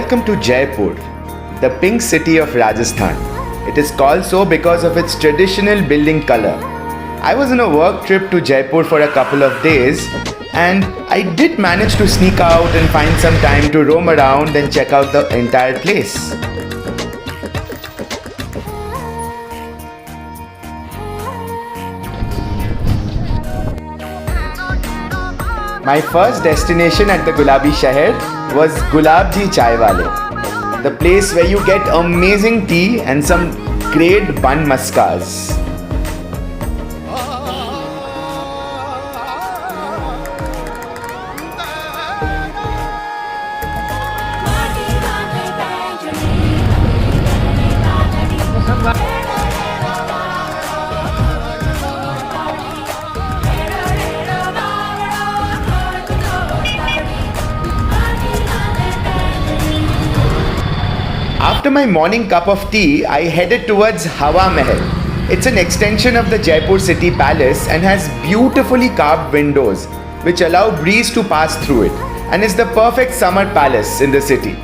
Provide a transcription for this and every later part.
Welcome to Jaipur, the Pink City of Rajasthan. It is called so because of its traditional building color. I was on a work trip to Jaipur for a couple of days and I did manage to sneak out and find some time to roam around and check out the entire place. My first destination at the Gulabi Shahar was Gulaab Ji Chaiwaale, the place where you get amazing tea and some great bun maskas. After my morning cup of tea, I headed towards Hawa Mahal. It's an extension of the Jaipur City Palace and has beautifully carved windows which allow breeze to pass through it and is the perfect summer palace in the city.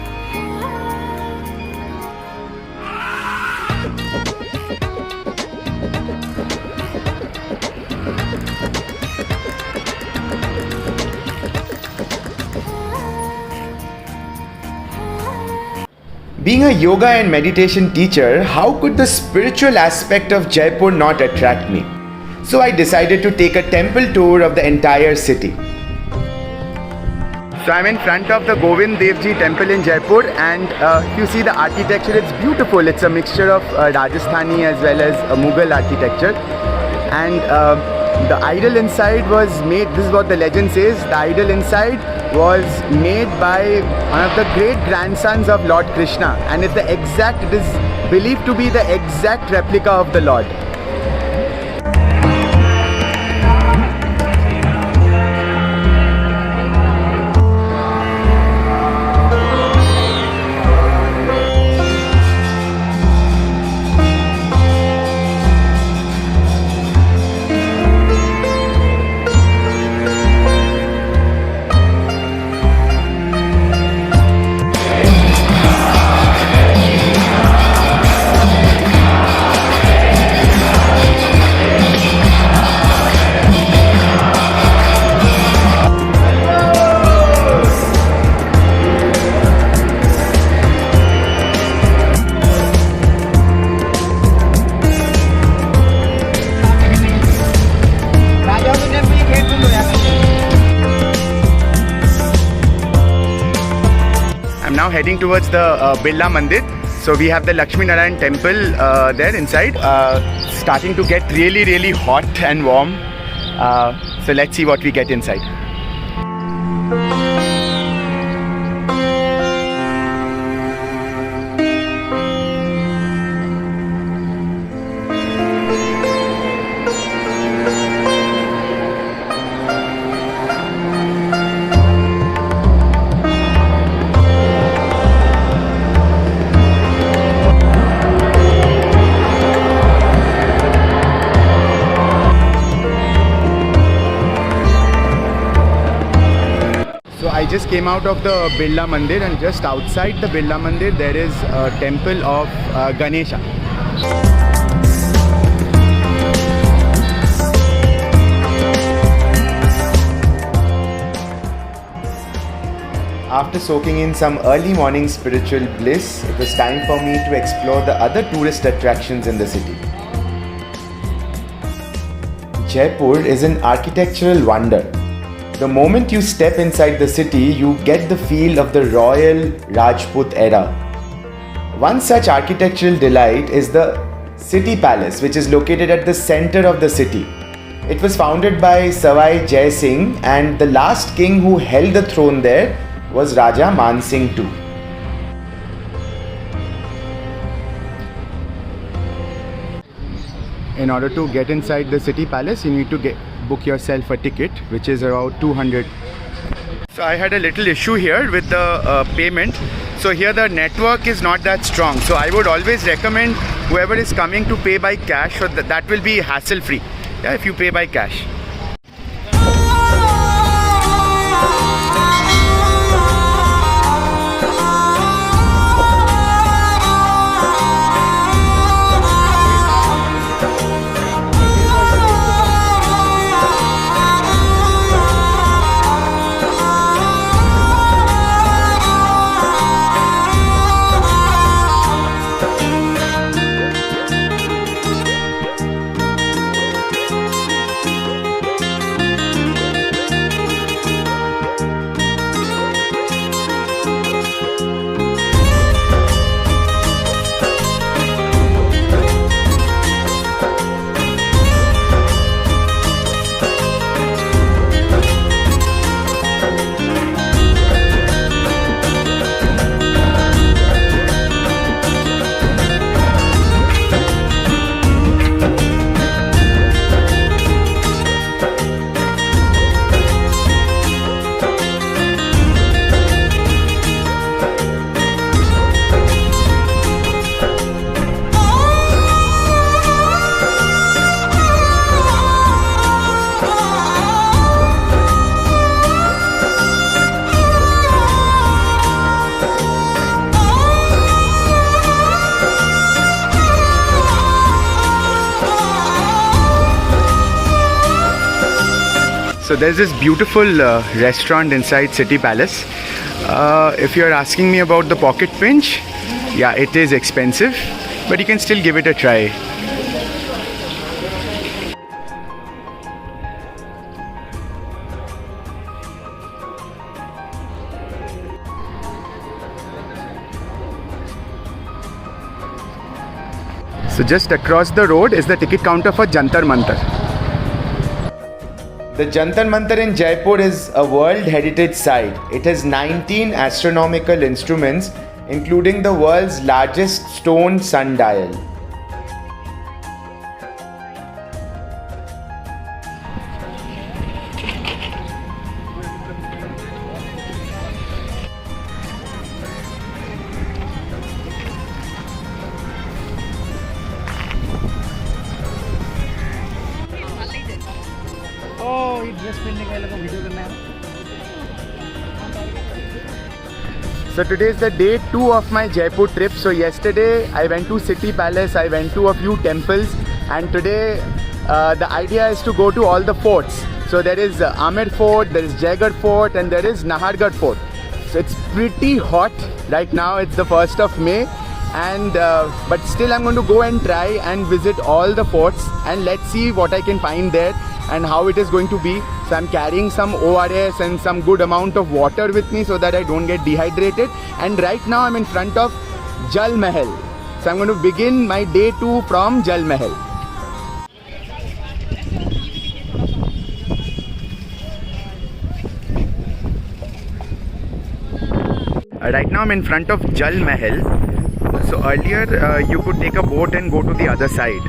Being a yoga and meditation teacher, how could the spiritual aspect of Jaipur not attract me? So I decided to take a temple tour of the entire city. So I'm in front of the Govind Devji temple in Jaipur, and if you see the architecture, it's beautiful. It's a mixture of Rajasthani as well as Mughal architecture. And the idol inside was made, this is what the legend says, the idol inside was made by one of the great grandsons of Lord Krishna, and it is believed to be the exact replica of the Lord. Now heading towards the Birla Mandir. So we have the Lakshmi Narayan temple there inside, starting to get really hot and warm. So let's see what we get inside. I just came out of the Birla Mandir, and just outside the Birla Mandir there is a temple of Ganesha. After soaking in some early morning spiritual bliss, it was time for me to explore the other tourist attractions in the city. Jaipur is an architectural wonder. The moment you step inside the city, you get the feel of the royal Rajput era. One such architectural delight is the City Palace, which is located at the center of the city. It was founded by Savai Jai Singh, and the last king who held the throne there was Raja Mansing too. In order to get inside the City Palace, you need to book yourself a ticket, which is around 200. So I had a little issue here with the payment. So here the network is not that strong. So I would always recommend whoever is coming to pay by cash, so that will be hassle free. Yeah, if you pay by cash. So there's this beautiful restaurant inside City Palace. If you're asking me about the pocket pinch, yeah, it is expensive, but you can still give it a try. So just across the road is the ticket counter for Jantar Mantar. The Jantar Mantar in Jaipur is a World Heritage Site. It has 19 astronomical instruments, including the world's largest stone sundial. So today is the day 2 of my Jaipur trip. So yesterday I went to City Palace, I went to a few temples, and today the idea is to go to all the forts. So there is Amer Fort, there is Jagger Fort, and there is Nahargarh Fort. So it's pretty hot right now. It's the 1st of May, and but still I'm going to go and try and visit all the forts, and let's see what I can find there and how it is going to be. So I'm carrying some ORS and some good amount of water with me so that I don't get dehydrated. And right now I'm in front of Jal Mahal. So I'm going to begin my day 2 from Jal Mahal. Right now I'm in front of Jal Mahal. So earlier you could take a boat and go to the other side.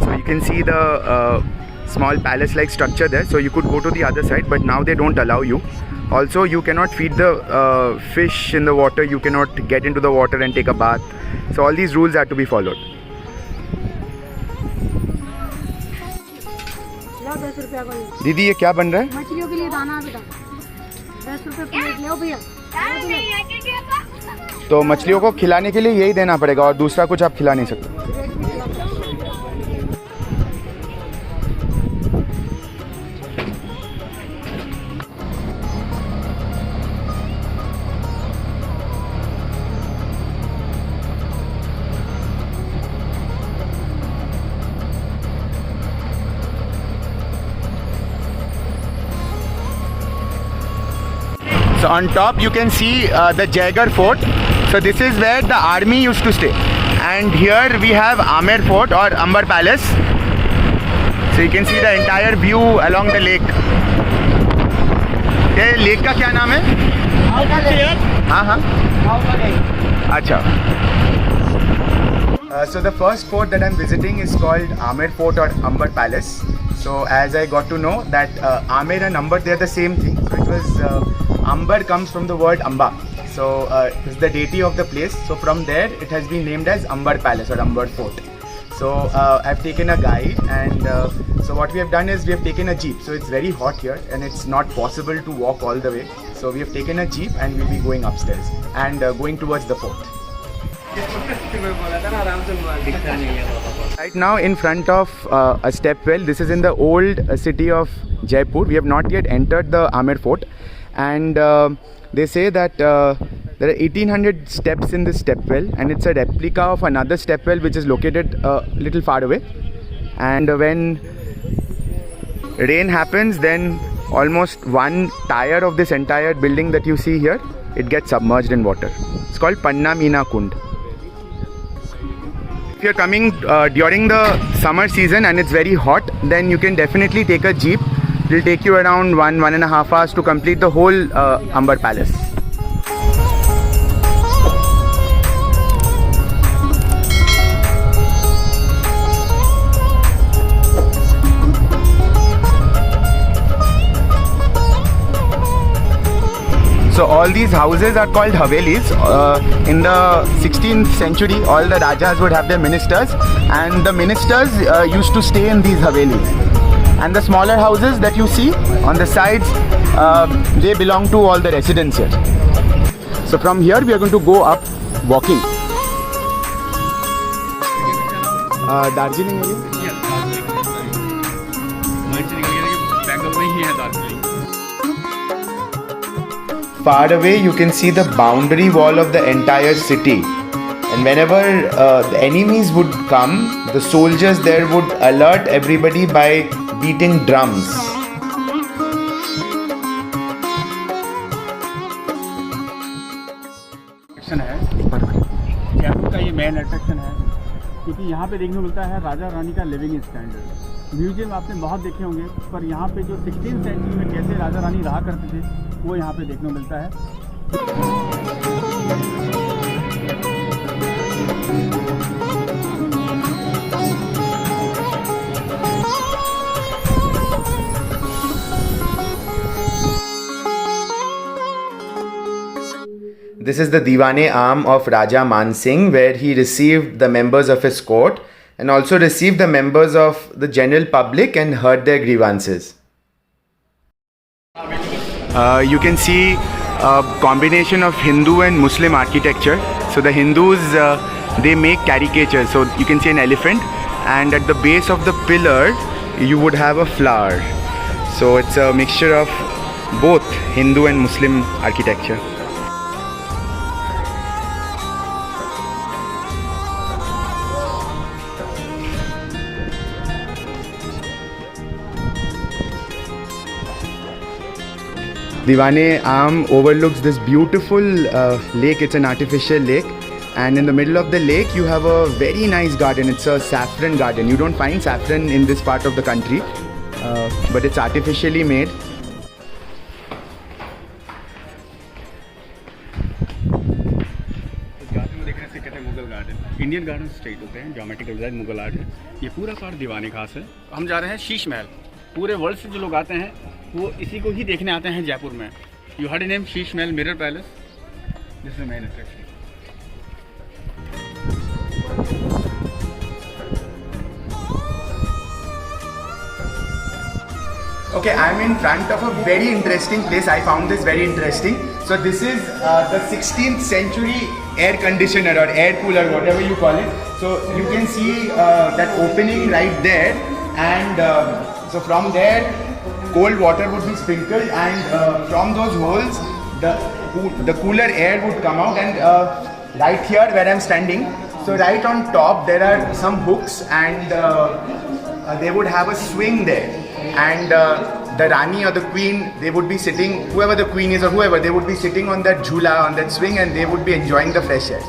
So you can see the small palace-like structure there. So you could go to the other side, but now they don't allow you. Also, you cannot feed the fish in the water. You cannot get into the water and take a bath. So all these rules have to be followed. दीदी ये क्या बन रहा है? मछलियों के लिए दाना बेटा 10 रुपए प्लेट लो भैया। तो मछलियों को खिलाने के लिए यही देना पड़ेगा और दूसरा कुछ आप खिला नहीं सकते। So on top you can see the Jaigarh Fort. So this is where the army used to stay. And here we have Amer Fort or Amber Palace. So you can see the entire view along the lake. ये lake का क्या नाम है? हाँ हाँ अच्छा. So the first fort that I'm visiting is called Amer Fort or Amber Palace. So as I got to know that Amer and Amber, they're the same thing. So it was Amber comes from the word Amba. So it's the deity of the place. So from there it has been named as Amber Palace or Amber Fort. So I've taken a guide, and so what we have done is we have taken a jeep. So it's very hot here and it's not possible to walk all the way. So we have taken a jeep and we'll be going upstairs and going towards the fort. Right now in front of a stepwell. This is in the old city of Jaipur. We have not yet entered the Amer Fort, and they say that there are 1800 steps in this stepwell, and it's a replica of another stepwell which is located a little far away. And when rain happens, then almost one tire of this entire building that you see here, it gets submerged in water. It's called Panna Meena Kund. If you're coming during the summer season and it's very hot, then you can definitely take a jeep. It will take you around 1.5 hours to complete the whole Amber Palace. So all these houses are called Havelis. In the 16th century, all the Rajas would have their ministers, and the ministers used to stay in these Havelis. And the smaller houses that you see on the sides, they belong to all the residents here. So from here we are going to go up walking. Darjeeling area? Yes, Darjeeling. far away you can see the boundary wall of the entire city. And whenever the enemies would come, the soldiers there would alert everybody by beating drums. है जयपुर का ये main attraction है क्योंकि यहाँ पे देखने को मिलता है राजा रानी का लिविंग स्टैंडर्ड। म्यूजियम आपने बहुत देखे होंगे पर यहाँ पे जो 16th सेंचुरी में कैसे राजा रानी रहा करते थे वो यहाँ पे देखने को मिलता है। This is the Diwane arm of Raja Mansing, where he received the members of his court and also received the members of the general public and heard their grievances. You can see a combination of Hindu and Muslim architecture. So the Hindus, they make caricatures. So you can see an elephant, and at the base of the pillar, you would have a flower. So it's a mixture of both Hindu and Muslim architecture. Diwane Arm overlooks this beautiful lake. It's an artificial lake, and in the middle of the lake you have a very nice garden. It's a saffron garden. You don't find saffron in this part of the country, but it's artificially made. Indian garden straight होते हैं, geometrical design Mughal art है। ये पूरा part दीवाने खास है। हम जा रहे हैं शीश महल। पूरे वर्ल्ड से जो लोग आते हैं वो इसी को ही देखने आते हैं जयपुर में। You heard name Sheesh Mahal mirror palace. This is main attraction. Okay, I'm in front of a very interesting place. I found this very interesting. So this is the 16th century air conditioner or air cooler, whatever you call it. So you can see that opening right there, and so from there cold water would be sprinkled, and from those holes the cooler air would come out, and right here where I'm standing, so right on top there are some hooks, and they would have a swing there, and the Rani or the Queen, they would be sitting, whoever the Queen is or whoever, they would be sitting on that jhula, on that swing, and they would be enjoying the fresh air.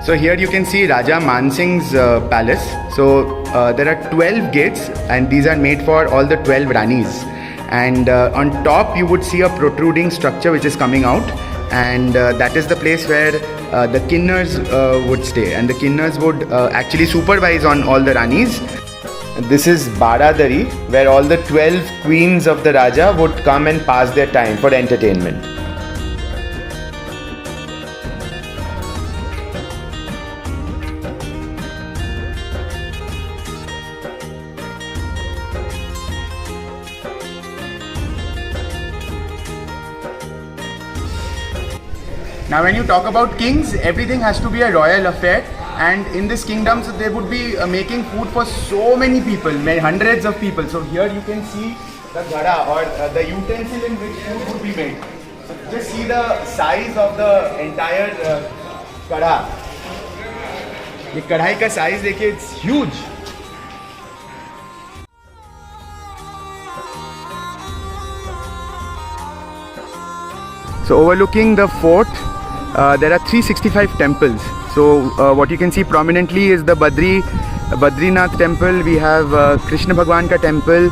So here you can see Raja Mansing's palace. So there are 12 gates, and these are made for all the 12 Ranis. And on top you would see a protruding structure which is coming out, and that is the place where the Kinnars would stay, and the Kinnars would actually supervise on all the Ranis. This is Baradari, where all the 12 queens of the Raja would come and pass their time for entertainment. Now when you talk about kings, everything has to be a royal affair, and in this kingdom so they would be making food for so many people, hundreds of people. So here you can see the ghada, or the utensil in which food would be made. So just see the size of the entire kadha. ये कढ़ाई का size देखिए, it's huge. So overlooking the fort, there are 365 temples. So what you can see prominently is the Badrinath temple. We have Krishna Bhagwan ka temple.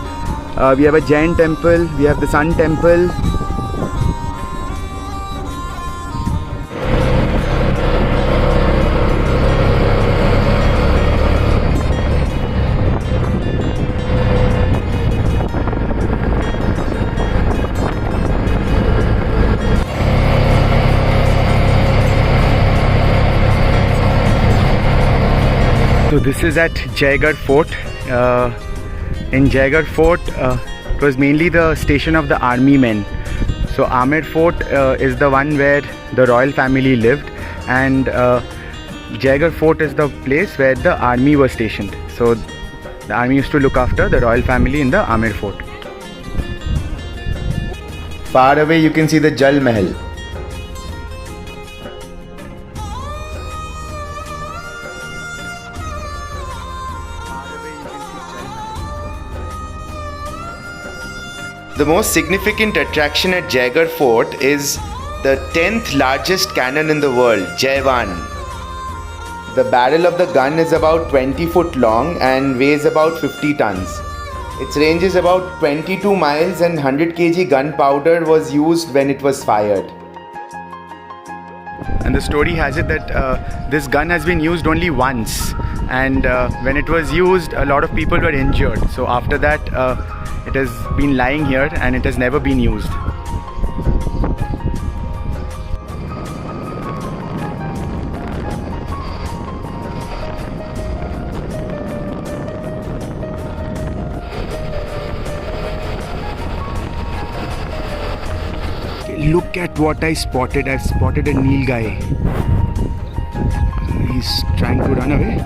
We have a Jain temple. We have the Sun temple. So this is at Jaigarh Fort. In Jaigarh Fort, it was mainly the station of the army men. So Amer Fort is the one where the royal family lived, and Jagger Fort is the place where the army was stationed. So the army used to look after the royal family in the Amer Fort. Far away you can see the Jal Mahal. The most significant attraction at Jaigarh Fort is the 10th largest cannon in the world, Chaiwaale. The barrel of the gun is about 20 foot long and weighs about 50 tons. Its range is about 22 miles and 100 kg gunpowder was used when it was fired. And the story has it that this gun has been used only once, and when it was used, a lot of people were injured. So after that, it has been lying here and it has never been used. Look at what I spotted. I've spotted a Nil guy. He's trying to run away.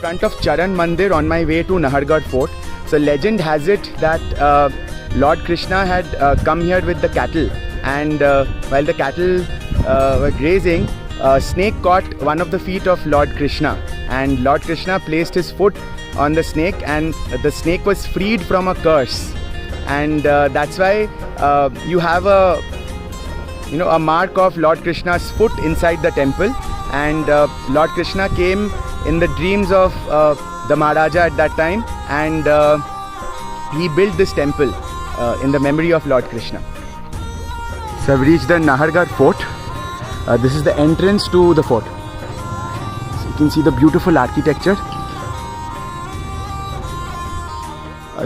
Front of Jantar Mandir on my way to Nahargarh Fort. So legend has it that Lord Krishna had come here with the cattle, and while the cattle were grazing, a snake caught one of the feet of Lord Krishna, and Lord Krishna placed his foot on the snake, and the snake was freed from a curse, and that's why you have a mark of Lord Krishna's foot inside the temple. And Lord Krishna came in the dreams of the Maharaja at that time, and he built this temple in the memory of Lord Krishna. So I've reached the Nahargarh Fort. This is the entrance to the fort. So you can see the beautiful architecture.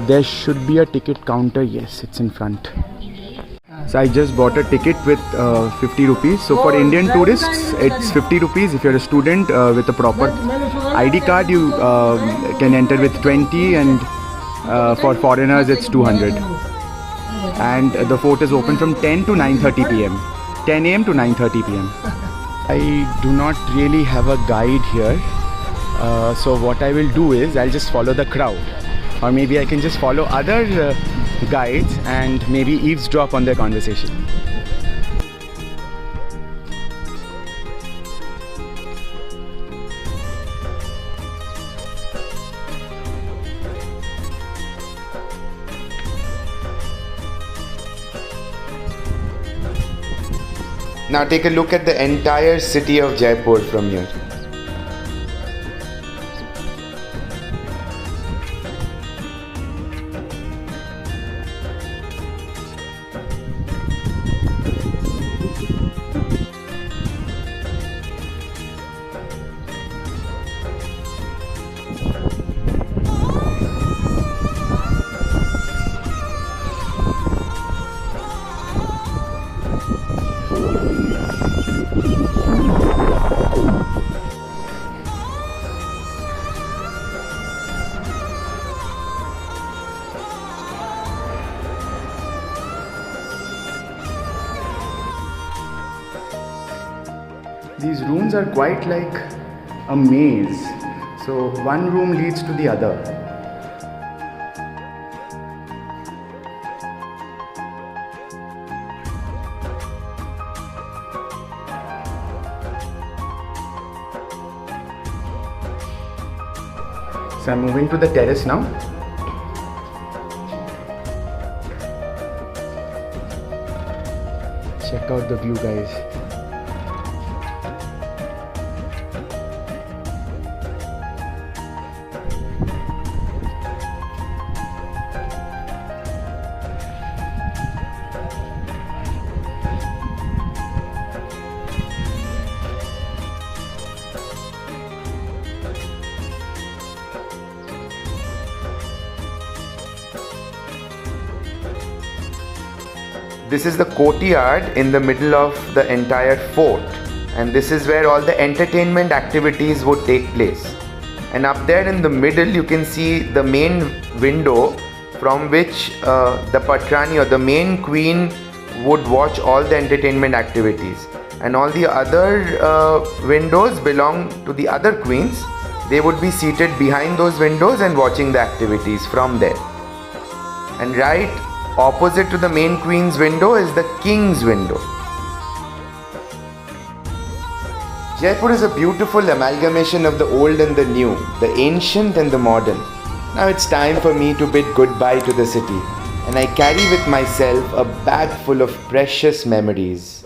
There should be a ticket counter. Yes, it's in front. So I just bought a ticket with 50 rupees. So for Indian tourists, it's 50 rupees. If you're a student with a proper ID card, you can enter with 20, and for foreigners, it's 200. And the fort is open from 10 to 9:30 p.m. 10 a.m. to 9:30 p.m. I do not really have a guide here. So what I will do is I'll just follow the crowd. Or maybe I can just follow other guides and maybe eavesdrop on their conversation. Now take a look at the entire city of Jaipur from here. These rooms are quite like a maze. So one room leads to the other. So I'm moving to the terrace now. Check out the view, guys. This is the courtyard in the middle of the entire fort, and this is where all the entertainment activities would take place. And up there in the middle you can see the main window from which the Patrani or the main queen would watch all the entertainment activities, and all the other windows belong to the other queens. They would be seated behind those windows and watching the activities from there. And right opposite to the main queen's window is the king's window. Jaipur is a beautiful amalgamation of the old and the new, the ancient and the modern. Now it's time for me to bid goodbye to the city, and I carry with myself a bag full of precious memories.